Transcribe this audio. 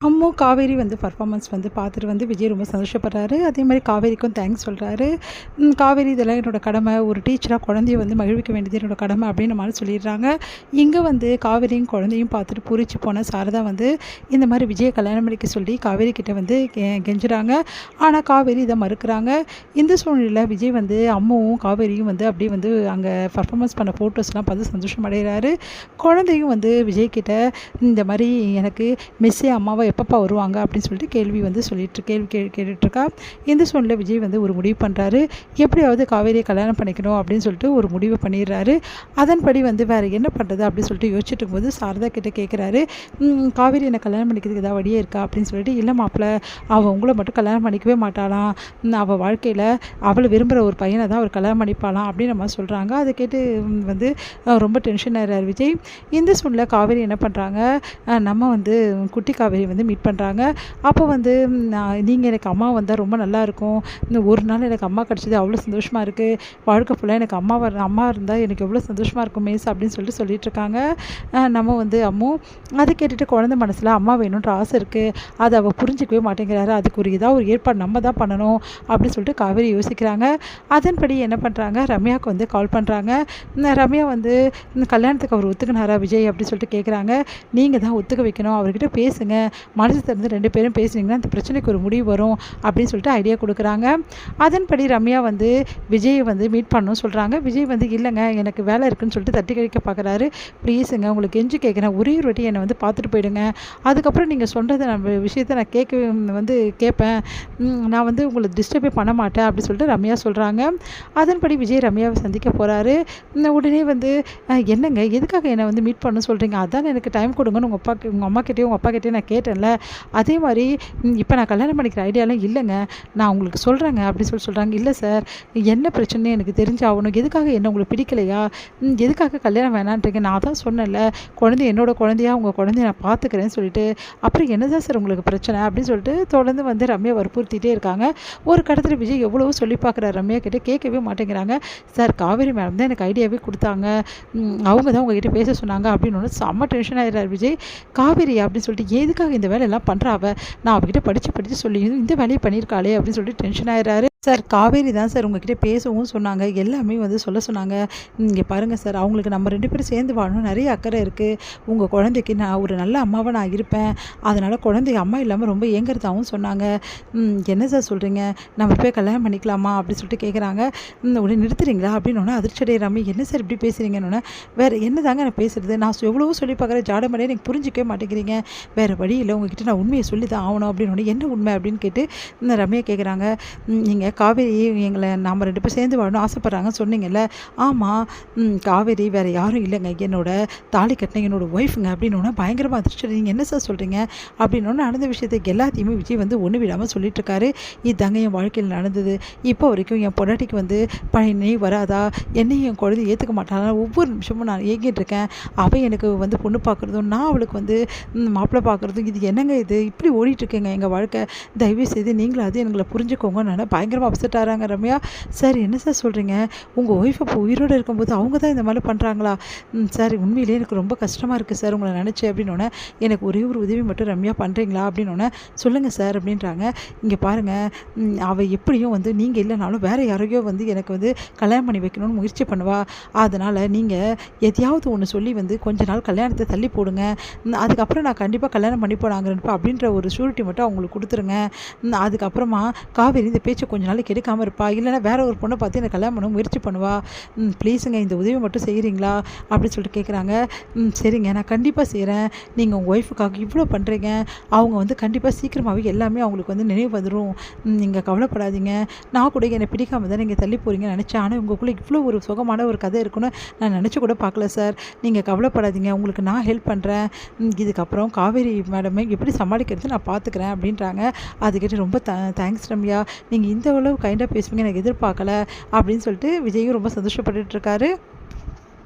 அம்மு காவேரி வந்து பர்ஃபார்மன்ஸ் வந்து பார்த்துட்டு வந்து விஜய் ரொம்ப சந்தோஷப்படுறாரு. அதேமாதிரி காவேரிக்கும் தேங்க்ஸ் சொல்றாரு. காவேரி இதெல்லாம் என்னோட கடமை. ஒரு டீச்சரா குழந்தைய வந்து மகிழ்விக்க வேண்டியது என்னோட கடமை அப்படின்ற மாரி சொல்லிடுறாங்க. இங்க வந்து காவேரியும் குழந்தையும் பார்த்துட்டு பூரிச்சு போன சாரதா வந்து இந்த மாரி விஜய கல்யாணம் பண்ணிக்க சொல்லி காவேரி கிட்ட வந்து கெஞ்சுறாங்க. ஆனா காவேரி இத மறுக்கிறாங்க. இந்த சூழ்நிலையில விஜய் வந்து அம்முவும் காவேரியும் வந்து அப்படியே வந்து அங்க பர்ஃபார்மன்ஸ் பண்ண ஃபோட்டோஸ்லாம் பார்த்து சந்தோஷம் அடைகிறாரு. குழந்தையும் வந்து விஜய் கிட்ட இந்த மாரி எனக்கு மிஸ்ஸே அம்மாவ எப்பப்பா வருவாங்க அப்படின்னு சொல்லிட்டு கேள்வி வந்து கேள்வி கேட்டுட்ருக்கா. இந்த சூழ்நிலை விஜய் வந்து ஒரு முடிவு பண்ணுறாரு. எப்படியாவது காவேரியை கல்யாணம் பண்ணிக்கணும் அப்படின்னு சொல்லிட்டு ஒரு முடிவு பண்ணிடுறாரு. அதன்படி வந்து வேறு என்ன பண்ணுறது அப்படின்னு சொல்லிட்டு யோசிச்சுட்டு இருக்கும்போது சாரதா கிட்ட கேட்குறாரு. காவேரி என்னை கல்யாணம் பண்ணிக்கிறதுக்கு ஏதாவது வழியே இருக்கா அப்படின்னு சொல்லிட்டு. இல்லை மாப்பிள்ள, அவள் உங்களை மட்டும் கல்யாணம் பண்ணிக்கவே மாட்டாளாம். அவள் வாழ்க்கையில் அவளை விரும்புகிற ஒரு பையனை தான் அவர் கல்யாணம் பண்ணிப்பாளாம் அப்படின்னு நம்ம சொல்கிறாங்க. அதை கேட்டு வந்து ரொம்ப டென்ஷன் ஆகிறார் விஜய். இந்த சூழ்நிலை காவேரி என்ன பண்ணுறாங்க, நம்ம வந்து குட்டி காவேரி வந்து மீட் பண்ணுறாங்க. அப்போ வந்து நீங்கள் எனக்கு அம்மா வந்தால் ரொம்ப நல்லாயிருக்கும். இந்த ஒரு நாள் எனக்கு அம்மா கிடச்சது அவ்வளோ சந்தோஷமாக இருக்குது. வாழ்க்கை ஃபுல்லாக எனக்கு அம்மா இருந்தால் எனக்கு எவ்வளோ சந்தோஷமாக இருக்கும் மிஸ் அப்படின்னு சொல்லிட்டுருக்காங்க. நம்ம வந்து அம்மு அதை கேட்டுட்டு குழந்தை மனசில் அம்மா வேணுன்ற ஆசை இருக்குது. அதை அவள் புரிஞ்சிக்கவே மாட்டேங்கிறாரு. அதுக்கு ஏதாவது ஒரு ஏற்பாடு நம்ம தான் பண்ணணும் அப்படின்னு சொல்லிட்டு காவேரி யோசிக்கிறாங்க. அதன்படி என்ன பண்ணுறாங்க, ரம்யாவுக்கு வந்து கால் பண்ணுறாங்க. ரம்யா வந்து கல்யாணத்துக்கு அவர் ஒத்துக்கினாரா விஜய் அப்படின்னு சொல்லிட்டு கேட்குறாங்க. நீங்கள் தான் ஒத்துக்க வைக்கணும், அவர்கிட்ட பேசுங்க, மனசு திறந்து 2 பேரும் பேசுனீங்கன்னா அந்த பிரச்சனைக்கு ஒரு முடிவு வரும் அப்படின்னு சொல்லிட்டு ஐடியா கொடுக்குறாங்க. அதன்படி ரம்யா வந்து விஜயை வந்து மீட் பண்ணணும்னு சொல்கிறாங்க. விஜய் வந்து இல்லைங்க எனக்கு வேலை இருக்குன்னு சொல்லிட்டு தட்டி கழிக்க பார்க்குறாரு. ப்ளீஸுங்க உங்களுக்கு கெஞ்சி கேட்குறேன், ஒரே ஒரு வாட்டி என்னை வந்து பார்த்துட்டு போயிடுங்க. அதுக்கப்புறம் நீங்கள் சொல்கிறத விஷயத்தை நான் கேட்பேன். நான் வந்து உங்களை டிஸ்டர்பே பண்ண மாட்டேன் அப்படின்னு சொல்லிட்டு ரம்யா சொல்கிறாங்க. அதன்படி விஜய் ரம்யாவை சந்திக்க போகிறாரு. உடனே வந்து என்னங்க எதுக்காக என்னை வந்து மீட் பண்ண சொல்கிறீங்க, அதான் எனக்கு டைம் கொடுங்கன்னு உங்கள் அம்மா கிட்டேயும் உங்கள் அப்பா கிட்டேயும் நான் கேட்டேன்ல. அதே மாதிரி இப்போ நான் கல்யாணம் பண்ணிக்கிற ஐடியாலாம் இல்லைங்க, நான் உங்களுக்கு சொல்கிறேங்க அப்படின்னு சொல்கிறாங்க. இல்லை சார், என்ன பிரச்சனை எனக்கு தெரிஞ்சாகணும். எதுக்காக என்ன உங்களுக்கு பிடிக்கலையா, எதுக்காக கல்யாணம் வேணான்றீங்க, நான் தான் சொன்னேன்ல குழந்தை என்னோட குழந்தையா உங்கள் குழந்தைய நான் பார்த்துக்கிறேன்னு சொல்லிட்டு. அப்புறம் என்னதான் சார் உங்களுக்கு பிரச்சனை அப்படின்னு சொல்லிட்டு தொடர்ந்து வந்து ரம்யா வற்புறுத்திட்டே இருக்காங்க. ஒரு கடத்தில் விஜய் எவ்வளவோ சொல்லி பார்க்குறாரு, ரம்யா கிட்டே கேட்கவே மாட்டேங்கிறாங்க. சார் காவேரி மேடம் தான் எனக்கு ஐடியாவே கொடுத்தாங்க, அவங்க தான் உங்ககிட்ட பேச சொன்னாங்க அப்படின்னு ஒன்று செம்ம டென்ஷன் ஆகிடுறாரு விஜய். காவேரி அப்படின்னு சொல்லிட்டு எதுக்காக இந்த வேலையெல்லாம் பண்ணுறா அவ, நான் அவகிட்ட படித்து சொல்லி இந்த வேலையை பண்ணியிருக்காளே அப்படின்னு சொல்லிட்டு டென்ஷன் ஆகிடுறாரு. சார் காவேரி தான் சார் உங்ககிட்ட பேசவும் சொன்னாங்க, எல்லாமே வந்து சொல்ல சொன்னாங்க. இங்கே பாருங்கள் சார், அவங்களுக்கு நம்ம 2 பேரும் சேர்ந்து வாழணும் நிறைய அக்கறை இருக்குது. உங்கள் குழந்தைக்கு நான் ஒரு நல்ல அம்மாவாக நான் இருப்பேன், அதனால் குழந்தைய அம்மா இல்லாமல் ரொம்ப ஏங்கிறதாகவும் சொன்னாங்க. என்ன சார் சொல்கிறீங்க, நம்ம போய் கல்யாணம் பண்ணிக்கலாமா அப்படின்னு சொல்லிட்டு கேட்குறாங்க. உடனே நிறுத்துறீங்களா அப்படின்னு அதிர்ச்சி அடைகிறாமே. என்ன சார் இப்படி பேசுகிறீங்கன்னு. வேறு என்ன தாங்க நான் பேசுகிறது, நான் எவ்வளவோ சொல்லி பார்க்குறேன், ஜாடமடையே எனக்கு புரிஞ்சிக்கவே மாட்டேங்கிறீங்க, வேறு வழி இல்லை உங்ககிட்ட நான் உண்மையை சொல்லி தான் ஆகணும் அப்படின்னு. என்ன உண்மை அப்படின்னு கேட்டு இந்த ரம்யா கேட்குறாங்க. நீங்கள் காவேரி எங்களை நாம் 2 பேரும் சேர்ந்து வாழணும் ஆசைப்பட்றாங்கன்னு சொன்னீங்கல்ல. ஆமாம், காவேரி வேறு யாரும் இல்லைங்க, என்னோட தாலி கட்டின என்னோடய ஒய்ஃபுங்க அப்படின்னு பயங்கரமாக அதிர்ச்சி. நீங்கள் என்ன சார் சொல்கிறீங்க அப்படின்னு நடந்த விஷயத்தை எல்லாத்தையுமே விஜய் வந்து ஒன்று விடாமல் சொல்லிட்டுருக்காரு. இதுதாங்க என் வாழ்க்கையில் நடந்தது. இப்போ வரைக்கும் என் பொண்டாட்டிக்கு வந்து பழைய நினைவு வராதா, என்னையும் என் குழந்தை ஏற்றுக்க மாட்டாங்க, ஒவ்வொரு நிமிஷமும் நான் ஏங்கிட்டு இருக்கேன். அவள் எனக்கு வந்து பொண்ணு பார்க்குறதும் நான் அவளுக்கு வந்து மாப்பிள்ளை பார்க்குறதும், இது என்னங்க இது இப்படி ஓடிட்டுருக்கேங்க எங்கள் வாழ்க்கை, தயவு செய்து நீங்களும் அது எங்களை புரிஞ்சுக்கோங்க. நான் பயங்கரமாக அப்செட் ஆகிறாங்க ரம்யா. சார் என்ன சார் சொல்கிறீங்க, உங்கள் ஒய்ஃப் இப்போ உயிரோடு இருக்கும்போது அவங்க தான் இந்த மாதிரி பண்ணுறாங்களா சார், உண்மையிலே எனக்கு ரொம்ப கஷ்டமாக இருக்குது சார் உங்களை நினச்சி அப்படின்னோடனே. எனக்கு ஒரே ஒரு உதவி மட்டும் ரம்யா பண்ணுறீங்களா அப்படின்னோடனே. சொல்லுங்கள் சார் அப்படின்றாங்க. இங்கே பாருங்கள், அவள் எப்படியும் வந்து நீங்கள் இல்லைனாலும் வேறு யாரையோ வந்து எனக்கு வந்து கல்யாணம் பண்ணி வைக்கணும்னு முயற்சி பண்ணுவா. அதனால் நீங்கள் எதையாவது ஒன்று சொல்லி வந்து கொஞ்ச நாள் கல்யாணத்தை தள்ளி போடுங்க, அதுக்கப்புறம் நான் கண்டிப்பாக கல்யாணம் பண்ணி போனாங்கிறப்ப அப்படின்ற ஒரு ஷூரிட்டி மட்டும் அவங்களுக்கு கொடுத்துருங்க. அதுக்கப்புறமா காவேரி இந்த பேச்சை கொஞ்ச நாளைக்கு எடுக்காமல் இருப்பா, இல்லைனா வேற ஒரு பொண்ணை பார்த்து எனக்கு கல்யாணம் பண்ண முயற்சி பண்ணுவா. ப்ளீஸுங்க இந்த உதவி மட்டும் செய்கிறீங்களா அப்படின்னு சொல்லிட்டு கேட்குறாங்க. சரிங்க நான் கண்டிப்பாக செய்கிறேன், நீங்கள் உங்கள் ஒய்ஃபுக்காக இவ்வளோ பண்ணுறீங்க, அவங்க வந்து கண்டிப்பாக சீக்கிரமாகவே எல்லாமே அவங்களுக்கு வந்து நினைவு வந்துடும், நீங்கள் கவலைப்படாதீங்க. நான் கூட என்னை பிடிக்காம தான் நீங்கள் தள்ளி போகிறீங்கன்னு நினச்சேன், ஆனால் உங்களுக்குள்ளே இவ்வளோ ஒரு சுகமான ஒரு கதை இருக்குன்னு நான் நினச்சி கூட பார்க்கல சார், நீங்கள் கவலைப்படாதீங்க, உங்களுக்கு நான் ஹெல்ப் பண்ணுறேன், இதுக்கப்புறம் காவேரி மேடமே எப்படி சமாளிக்கிறது நான் பார்த்துக்கிறேன் அப்படின்றாங்க. அதுக்கிட்ட ரொம்ப தேங்க்ஸ் ரம்யா, நீங்கள் இந்த அளவு கைண்டாக பேசுவீங்க எனக்கு எதிர்பார்க்கல அப்படின்னு சொல்லிட்டு விஜயும் ரொம்ப சந்தோஷப்பட்டுட்டு இருக்காரு.